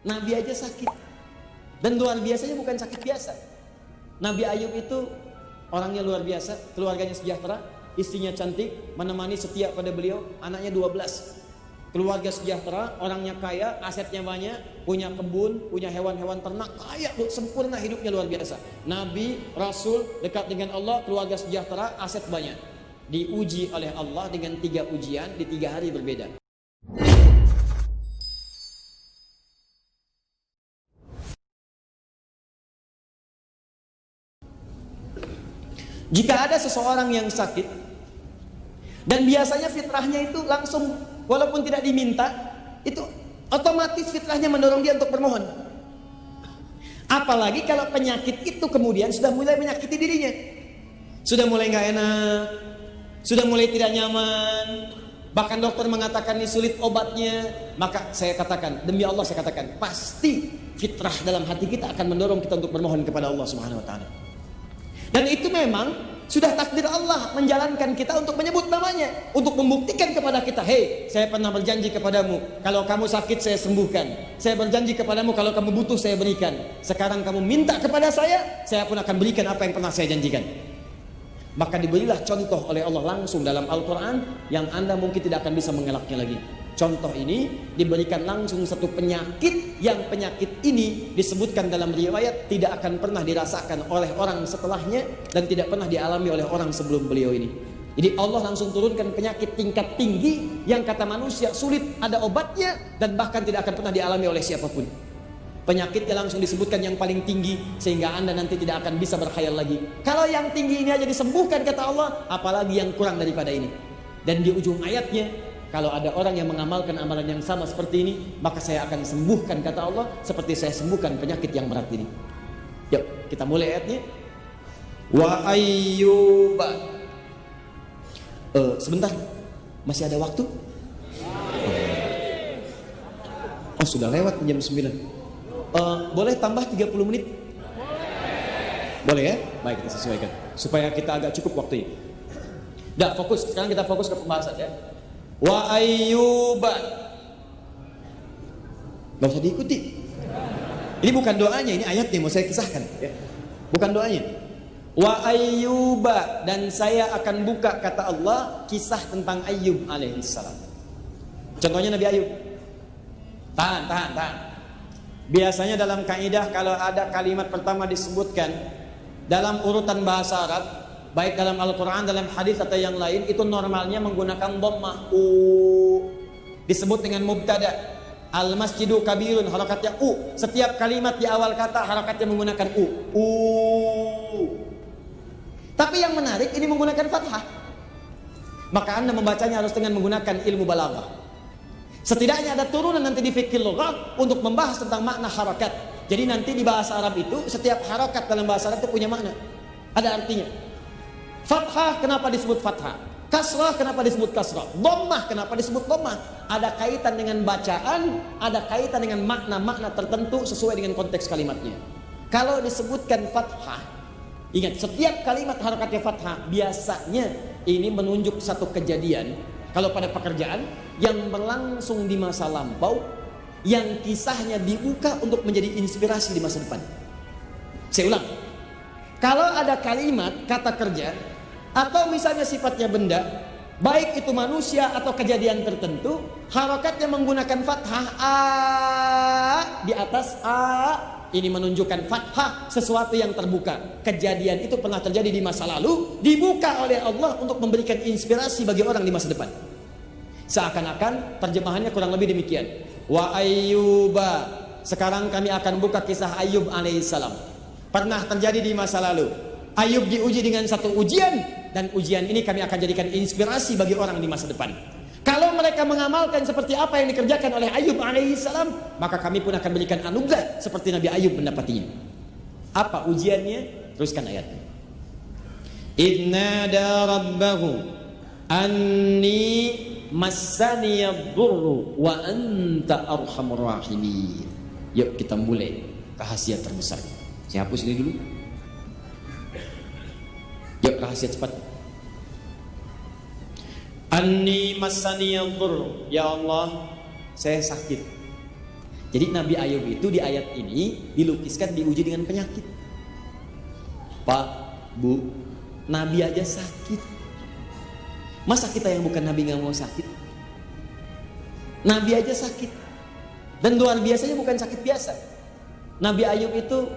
Nabi aja sakit. Dan luar biasanya bukan sakit biasa. Nabi Ayub itu orangnya luar biasa, keluarganya sejahtera, istrinya cantik, menemani setia pada beliau, anaknya 12. Keluarga sejahtera, orangnya kaya, asetnya banyak, punya kebun, punya hewan-hewan ternak, kaya, sempurna hidupnya luar biasa. Nabi, Rasul, dekat dengan Allah, keluarga sejahtera, aset banyak. Diuji oleh Allah dengan 3 ujian di 3 hari berbeda. Jika ada seseorang yang sakit, dan biasanya fitrahnya itu langsung, walaupun tidak diminta, itu otomatis fitrahnya mendorong dia untuk bermohon. Apalagi kalau penyakit itu kemudian sudah mulai menyakiti dirinya, sudah mulai nggak enak, sudah mulai tidak nyaman, bahkan dokter mengatakan ini sulit obatnya, maka saya katakan, demi Allah saya katakan, pasti fitrah dalam hati kita akan mendorong kita untuk bermohon kepada Allah Subhanahu Wa Taala. Dan itu memang sudah takdir Allah menjalankan kita untuk menyebut namanya, untuk membuktikan kepada kita, hei, saya pernah berjanji kepadamu, kalau kamu sakit saya sembuhkan. Saya berjanji kepadamu, kalau kamu butuh saya berikan. Sekarang kamu minta kepada saya pun akan berikan apa yang pernah saya janjikan. Maka diberilah contoh oleh Allah langsung dalam Al-Quran yang Anda mungkin tidak akan bisa mengelaknya lagi. Contoh ini diberikan langsung satu penyakit, yang penyakit ini disebutkan dalam riwayat tidak akan pernah dirasakan oleh orang setelahnya dan tidak pernah dialami oleh orang sebelum beliau ini. Jadi Allah langsung turunkan penyakit tingkat tinggi yang kata manusia sulit ada obatnya dan bahkan tidak akan pernah dialami oleh siapapun. Penyakitnya langsung disebutkan yang paling tinggi sehingga Anda nanti tidak akan bisa berkhayal lagi. Kalau yang tinggi ini aja disembuhkan kata Allah, apalagi yang kurang daripada ini. Dan di ujung ayatnya, kalau ada orang yang mengamalkan amalan yang sama seperti ini, maka saya akan sembuhkan kata Allah seperti saya sembuhkan penyakit yang berat ini. Yuk kita mulai ayatnya. Wa Ayyuba. Sebentar, masih ada waktu? Oh sudah lewat jam 9. Boleh tambah 30 menit? Boleh ya? Baik, kita sesuaikan supaya kita agak cukup waktunya. Dah fokus, sekarang kita fokus ke pembahasan ya. Wa Ayyuba. Gak usah diikuti. Ini bukan doanya, ini ayatnya mau saya kisahkan ya. Bukan doanya. Wa Ayyuba, dan saya akan buka kata Allah kisah tentang Ayyub alaihissalam. Contohnya Nabi Ayyub. Tahan. Biasanya dalam kaidah kalau ada kalimat pertama disebutkan dalam urutan bahasa Arab, baik dalam Al-Quran, dalam hadis atau yang lain, itu normalnya menggunakan dhammah u. Disebut dengan mubtada. Al-masjidu kabirun, harakatnya u. Setiap kalimat di awal kata harakatnya menggunakan u. Tapi yang menarik ini menggunakan fathah. Maka Anda membacanya harus dengan menggunakan ilmu balaghah. Setidaknya ada turunan nanti di fikih lughat untuk membahas tentang makna harakat. Jadi nanti di bahasa Arab itu setiap harakat dalam bahasa Arab itu punya makna, ada artinya. Fathah kenapa disebut fathah? Kasrah kenapa disebut kasrah? Dhammah kenapa disebut dhammah? Ada kaitan dengan bacaan, ada kaitan dengan makna-makna tertentu sesuai dengan konteks kalimatnya. Kalau disebutkan fathah, ingat setiap kalimat harakatnya fathah, biasanya ini menunjuk satu kejadian. Kalau pada pekerjaan yang berlangsung di masa lampau, yang kisahnya dibuka untuk menjadi inspirasi di masa depan. Saya ulang, kalau ada kalimat kata kerja atau misalnya sifatnya benda, baik itu manusia atau kejadian tertentu, harakatnya menggunakan fathah a di atas a, ini menunjukkan fathah sesuatu yang terbuka. Kejadian itu pernah terjadi di masa lalu, dibuka oleh Allah untuk memberikan inspirasi bagi orang di masa depan. Seakan-akan terjemahannya kurang lebih demikian. Wa Ayyuba, sekarang kami akan buka kisah Ayyub alaihissalam. Pernah terjadi di masa lalu. Ayyub diuji dengan satu ujian, dan ujian ini kami akan jadikan inspirasi bagi orang di masa depan. Kalau mereka mengamalkan seperti apa yang dikerjakan oleh Ayyub alaihissalam, maka kami pun akan berikan anugerah seperti Nabi Ayyub mendapatinya. Apa ujiannya? Teruskan ayatnya. Idnada rabbahu anni massaniyadh-dhurru wa anta arhamur rahimin. Yuk kita mulai rahasia terbesar. Saya hapus ini dulu. Yuk rahasia cepat. Anni massaniyadh-dhurru, ya Allah, saya sakit. Jadi Nabi Ayub itu di ayat ini dilukiskan diuji dengan penyakit. Pak, Bu, Nabi aja sakit. Masa kita yang bukan Nabi gak mau sakit? Nabi aja sakit. Dan luar biasanya bukan sakit biasa. Nabi Ayub itu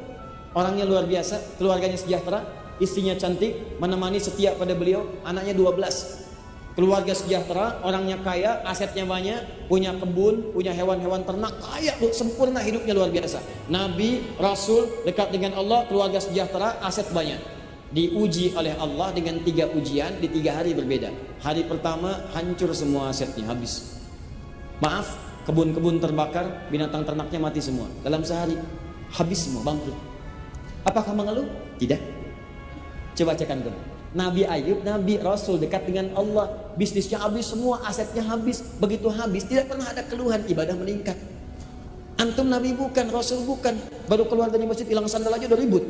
orangnya luar biasa, keluarganya sejahtera, istrinya cantik, menemani setia pada beliau, anaknya 12. Keluarga sejahtera, orangnya kaya, asetnya banyak, punya kebun, punya hewan-hewan ternak, kaya, sempurna hidupnya luar biasa. Nabi, Rasul, dekat dengan Allah, keluarga sejahtera, aset banyak. Diuji oleh Allah dengan 3 ujian di 3 hari berbeda. Hari pertama hancur semua asetnya, habis. Maaf, kebun-kebun terbakar, binatang ternaknya mati semua. Dalam sehari, habis semua, bangkrut. Apakah mengeluh? Tidak. Coba cek antum. Nabi Ayub, Nabi Rasul dekat dengan Allah, bisnisnya habis semua, asetnya habis. Begitu habis, tidak pernah ada keluhan, ibadah meningkat. Antum Nabi bukan, Rasul bukan. Baru keluar dari masjid, hilang sandal aja udah ribut.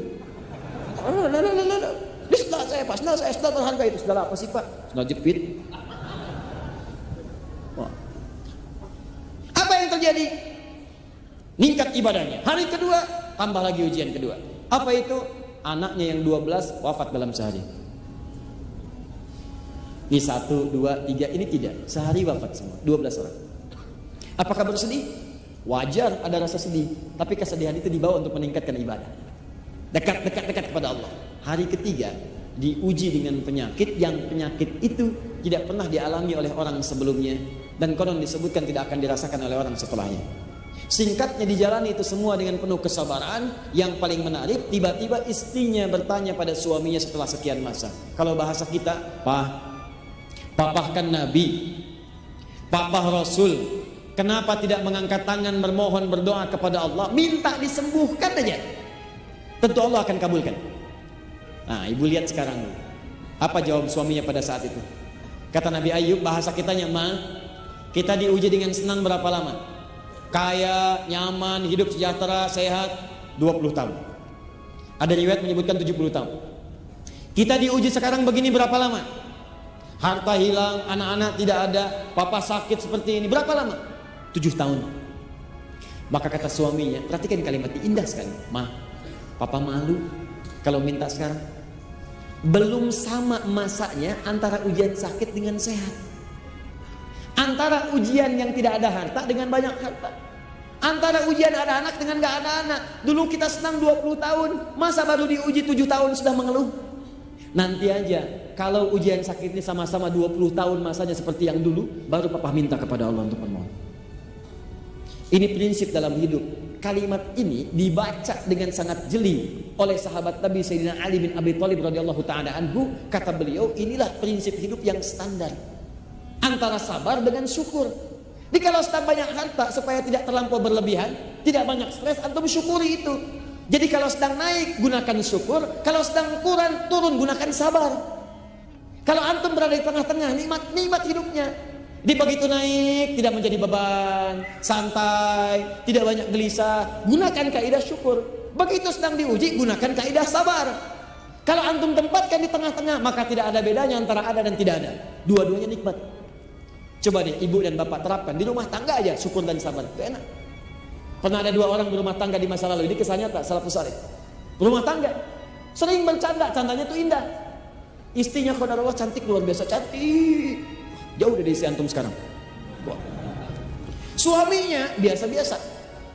Ini sandal saya Pak, sandal saya, sandal berharga itu. Sandal apa sih Pak? Sandal jepit. Apa yang terjadi? Ningkat ibadahnya. Hari kedua, tambah lagi ujian kedua. Apa itu? Anaknya yang 12 wafat dalam sehari. Ini 1, 2, 3, ini tidak. Sehari wafat semua, 12 orang. Apakah bersedih? Wajar ada rasa sedih. Tapi kesedihan itu dibawa untuk meningkatkan ibadah. Dekat kepada Allah. Hari ketiga, diuji dengan penyakit yang penyakit itu tidak pernah dialami oleh orang sebelumnya. Dan konon disebutkan tidak akan dirasakan oleh orang setelahnya. Singkatnya dijalani itu semua dengan penuh kesabaran. Yang paling menarik, tiba-tiba istrinya bertanya pada suaminya setelah sekian masa. Kalau bahasa kita, Papa kan Nabi, Papa Rasul, kenapa tidak mengangkat tangan bermohon berdoa kepada Allah, minta disembuhkan aja, tentu Allah akan kabulkan. Nah, ibu lihat sekarang, apa jawab suaminya pada saat itu? Kata Nabi Ayub, bahasa kitanya, kita diuji dengan senang berapa lama? Kaya, nyaman, hidup sejahtera, sehat 20 tahun. Ada riwayat menyebutkan 70 tahun. Kita diuji sekarang begini berapa lama? Harta hilang, anak-anak tidak ada, papa sakit seperti ini, berapa lama? 7 tahun. Maka kata suaminya, perhatikan kalimat ini indah sekali. Papa malu kalau minta sekarang. Belum sama masanya antara ujian sakit dengan sehat. Antara ujian yang tidak ada harta dengan banyak harta. Antara ujian ada anak dengan gak ada anak. Dulu kita senang 20 tahun, masa baru diuji 7 tahun sudah mengeluh? Nanti aja, kalau ujian sakit ini sama-sama 20 tahun masanya seperti yang dulu, baru papa minta kepada Allah untuk memohon. Ini prinsip dalam hidup. Kalimat ini dibaca dengan sangat jeli oleh sahabat Nabi Sayyidina Ali bin Abi Thalib radhiyallahu ta'ala anhu. Kata beliau, inilah prinsip hidup yang standar antara sabar dengan syukur. Jadi kalau sedang banyak harta, supaya tidak terlampau berlebihan, tidak banyak stres, antum syukuri itu. Jadi kalau sedang naik, gunakan syukur. Kalau sedang turun, gunakan sabar. Kalau antum berada di tengah-tengah, nikmat hidupnya. Di begitu naik, tidak menjadi beban, santai, tidak banyak gelisah, gunakan kaidah syukur. Begitu sedang diuji, gunakan kaidah sabar. Kalau antum tempatkan di tengah-tengah, maka tidak ada bedanya antara ada dan tidak ada. Dua-duanya nikmat. Coba deh ibu dan bapak terapkan di rumah tangga aja, syukur dan sabar, itu enak. Pernah ada 2 orang berumah tangga di masa lalu, ini kisah nyata, salafus saleh. Berumah tangga, sering bercanda, candanya itu indah. Istrinya qadarullah cantik, luar biasa cantik, jauh dari isi antum sekarang. Suaminya biasa-biasa,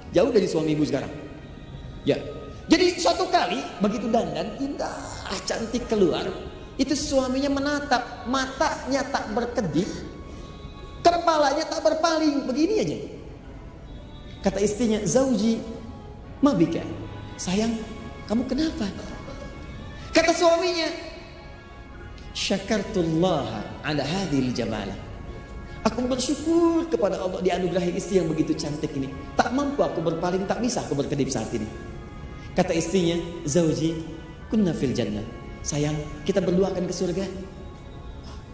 jauh dari suami ibu sekarang. Ya, jadi suatu kali begitu dandan indah, cantik keluar, itu suaminya menatap, matanya tak berkedip, kepalanya tak berpaling, begini aja. Kata istrinya, Zauji, ma bika? Sayang, kamu kenapa? Kata suaminya, syakartullah ala hadhil jamalah. Aku bersyukur kepada Allah dianugerahi istri yang begitu cantik ini. Tak mampu aku berpaling, tak bisa aku berkedip saat ini. Kata istrinya, Zauji, kunna fil jannah. Sayang, kita berdua akan ke surga.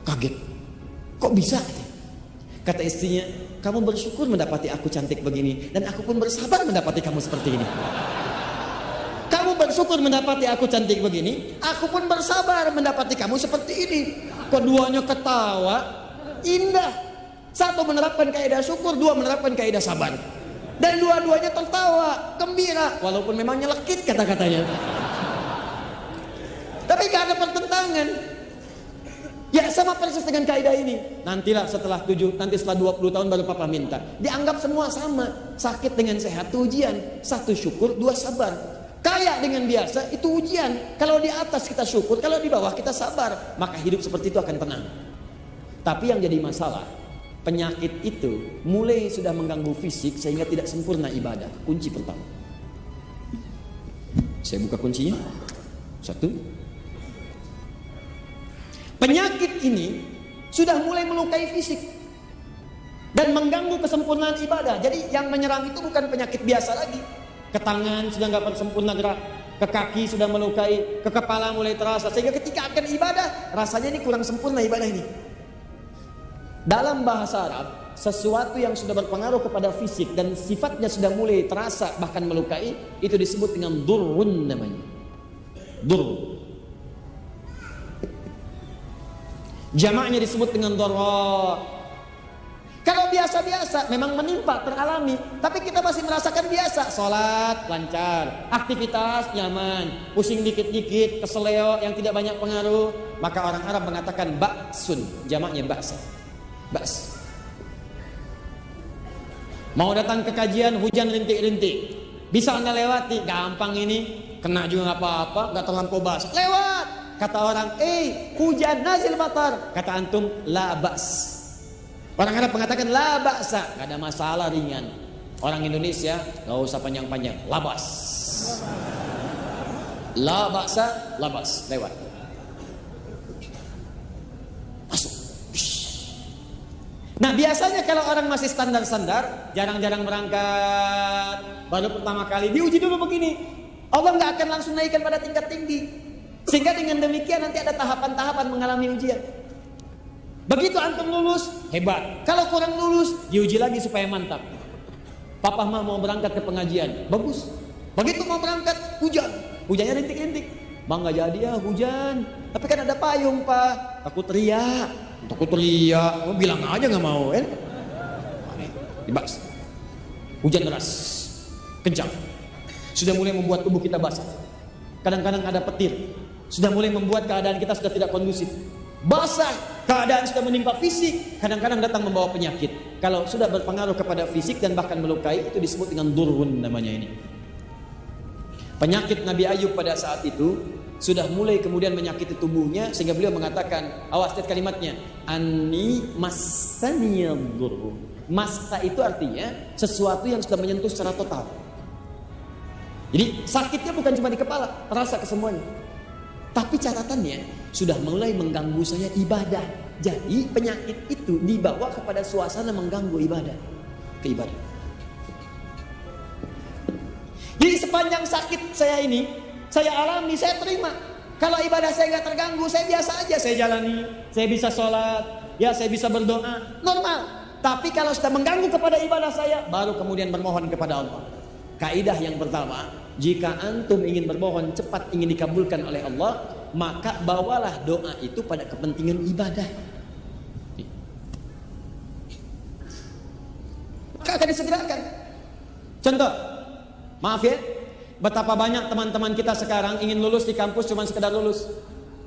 Kaget, kok bisa? Kata istrinya, kamu bersyukur mendapati aku cantik begini, dan aku pun bersabar mendapati kamu seperti ini. Kamu bersyukur mendapati aku cantik begini, aku pun bersabar mendapati kamu seperti ini. Keduanya ketawa, indah. Satu menerapkan kaidah syukur, dua menerapkan kaidah sabar. Dan dua-duanya tertawa, gembira, walaupun memang nyelekit kata-katanya. Tapi gak ada pertentangan. Ya sama persis dengan kaidah ini. Nanti setelah 20 tahun baru papa minta. Dianggap semua sama. Sakit dengan sehat itu ujian. 1 syukur, 2 sabar. Kaya dengan biasa itu ujian. Kalau di atas kita syukur, kalau di bawah kita sabar. Maka hidup seperti itu akan tenang. Tapi yang jadi masalah, penyakit itu mulai sudah mengganggu fisik sehingga tidak sempurna ibadah. Kunci pertama. Saya buka kuncinya. 1. Penyakit ini sudah mulai melukai fisik dan mengganggu kesempurnaan ibadah. Jadi yang menyerang itu bukan penyakit biasa lagi. Ke tangan sudah nggak bersempurna gerak, ke kaki sudah melukai, ke kepala mulai terasa. Sehingga ketika akan ibadah, rasanya ini kurang sempurna ibadah ini. Dalam bahasa Arab, sesuatu yang sudah berpengaruh kepada fisik dan sifatnya sudah mulai terasa bahkan melukai, itu disebut dengan durrun namanya. Durrun. Jamaknya disebut dengan darar. Kalau biasa-biasa memang menimpa, teralami, tapi kita masih merasakan biasa. Sholat lancar, aktivitas nyaman, pusing dikit-dikit, keseleo yang tidak banyak pengaruh. Maka orang Arab mengatakan ba'sun, jamaknya ba'sa. Ba's. Mau datang ke kajian, hujan rintik-rintik, bisa anda lewati, gampang ini. Kena juga nggak apa-apa, nggak terlampau basah, lewat. Kata orang, hujan nazil matar. Kata antum, la ba's. Orang Arab mengatakan la ba'sa, gak ada masalah, ringan. Orang Indonesia gak usah panjang-panjang, labas. La ba'sa, labas, lewat. Masuk. Nah biasanya kalau orang masih standar-standar, jarang-jarang berangkat, baru pertama kali diuji dulu begini. Allah gak akan langsung naikkan pada tingkat tinggi. Sehingga dengan demikian nanti ada tahapan-tahapan mengalami ujian. Begitu antum lulus, hebat. Kalau kurang lulus, diuji lagi supaya mantap. Papa mah mau berangkat ke pengajian, bagus. Begitu mau berangkat, hujan. Hujannya rintik-rintik. Bang gak jadi ya hujan. Tapi kan ada payung pak. Takut teriak. Oh, bilang aja gak mau kan. Dibahas. Hujan deras, kencang. Sudah mulai membuat tubuh kita basah. Kadang-kadang ada petir. Sudah mulai membuat keadaan kita sudah tidak kondusif. Basah, keadaan sudah menimpa fisik. Kadang-kadang datang membawa penyakit. Kalau sudah berpengaruh kepada fisik dan bahkan melukai, itu disebut dengan durun namanya ini. Penyakit Nabi Ayub pada saat itu sudah mulai kemudian menyakiti tubuhnya, sehingga beliau mengatakan, awas lihat kalimatnya, Ani masaniyadurru. Masa itu artinya sesuatu yang sudah menyentuh secara total. Jadi sakitnya bukan cuma di kepala, terasa ke semuanya. Tapi catatannya sudah mulai mengganggu saya ibadah. Jadi penyakit itu dibawa kepada suasana mengganggu ibadah. Keibadah. Jadi sepanjang sakit saya ini, saya alami, saya terima. Kalau ibadah saya gak terganggu, saya biasa aja, saya jalani. Saya bisa sholat, ya saya bisa berdoa, normal. Tapi kalau sudah mengganggu kepada ibadah saya, baru kemudian bermohon kepada Allah. Kaidah yang pertama, jika antum ingin bermohon cepat ingin dikabulkan oleh Allah, maka bawalah doa itu pada kepentingan ibadah. Maka akan disegerakan. Contoh, maaf ya, betapa banyak teman-teman kita sekarang ingin lulus di kampus cuma sekedar lulus.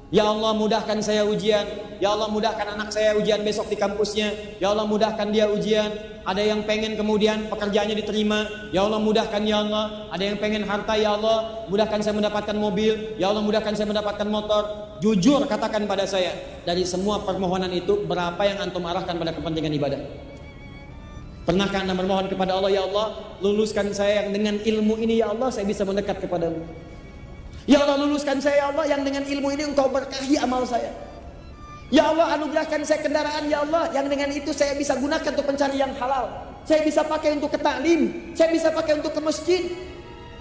Ya Allah mudahkan saya ujian. Ya Allah mudahkan anak saya ujian besok di kampusnya. Ya Allah mudahkan dia ujian. Ada yang pengen kemudian pekerjaannya diterima. Ya Allah mudahkan ya Allah. Ada yang pengen harta ya Allah. Mudahkan saya mendapatkan mobil. Ya Allah mudahkan saya mendapatkan motor. Jujur katakan pada saya, dari semua permohonan itu berapa yang antum arahkan pada kepentingan ibadah? Pernahkah anda bermohon kepada Allah, ya Allah luluskan saya yang dengan ilmu ini ya Allah saya bisa mendekat kepadamu. Ya Allah luluskan saya ya Allah yang dengan ilmu ini engkau berkahi amal saya. Ya Allah anugerahkan saya kendaraan ya Allah yang dengan itu saya bisa gunakan untuk mencari yang halal. Saya bisa pakai untuk ke taklim, saya bisa pakai untuk ke masjid.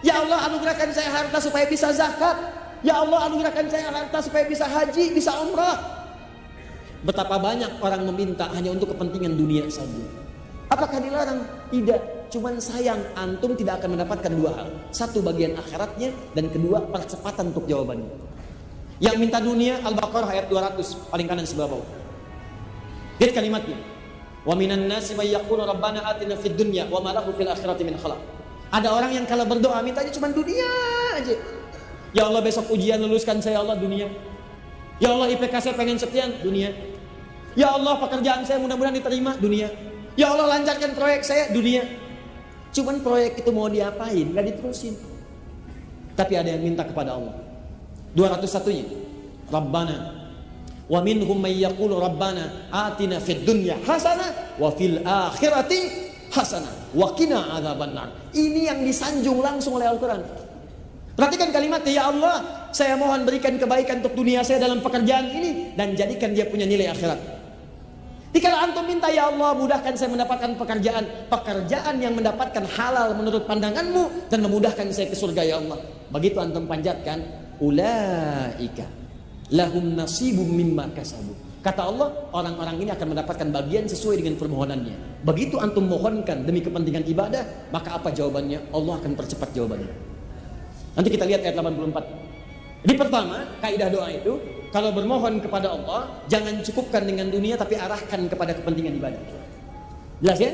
Ya Allah anugerahkan saya harta supaya bisa zakat. Ya Allah anugerahkan saya harta supaya bisa haji, bisa umrah. Betapa banyak orang meminta hanya untuk kepentingan dunia saja. Apakah dilarang? Tidak. Cuman sayang antum tidak akan mendapatkan dua hal. Satu bagian akhiratnya dan kedua percepatan untuk jawabannya. Yang minta dunia Al-Baqarah ayat 200 paling kanan sebelah bawah. Lihat kalimatnya. Wa minan nasi may yaqulu rabbana atina fid dunya wa ma lahu fil akhirati min khalaq. Ada orang yang kalau berdoa mintanya cuma dunia aja. Ya Allah besok ujian luluskan saya Allah dunia. Ya Allah IPK saya pengen sekian dunia. Ya Allah pekerjaan saya mudah-mudahan diterima dunia. Ya Allah lancarkan proyek saya dunia. Cuman proyek itu mau diapain? Gak diterusin. Tapi ada yang minta kepada Allah. 201-nya. Rabbana wa minhum may yaqulu rabbana atina fid dunya hasanah wa fil akhirati hasanah wa qina adzabannar. Ini yang disanjung langsung oleh Al-Qur'an. Perhatikan kalimatnya, ya Allah, saya mohon berikan kebaikan untuk dunia saya dalam pekerjaan ini dan jadikan dia punya nilai akhirat. Jika antum minta, ya Allah, mudahkan saya mendapatkan pekerjaan yang mendapatkan halal menurut pandanganmu dan memudahkan saya ke surga, ya Allah. Begitu antum panjatkan, ulaika lahum nasibum mimma kasabu. Kata Allah, orang-orang ini akan mendapatkan bagian sesuai dengan permohonannya. Begitu antum mohonkan demi kepentingan ibadah, maka apa jawabannya? Allah akan percepat jawabannya. Nanti kita lihat ayat 84. Jadi pertama, kaidah doa itu, kalau bermohon kepada Allah, jangan cukupkan dengan dunia, tapi arahkan kepada kepentingan ibadah. Jelas ya?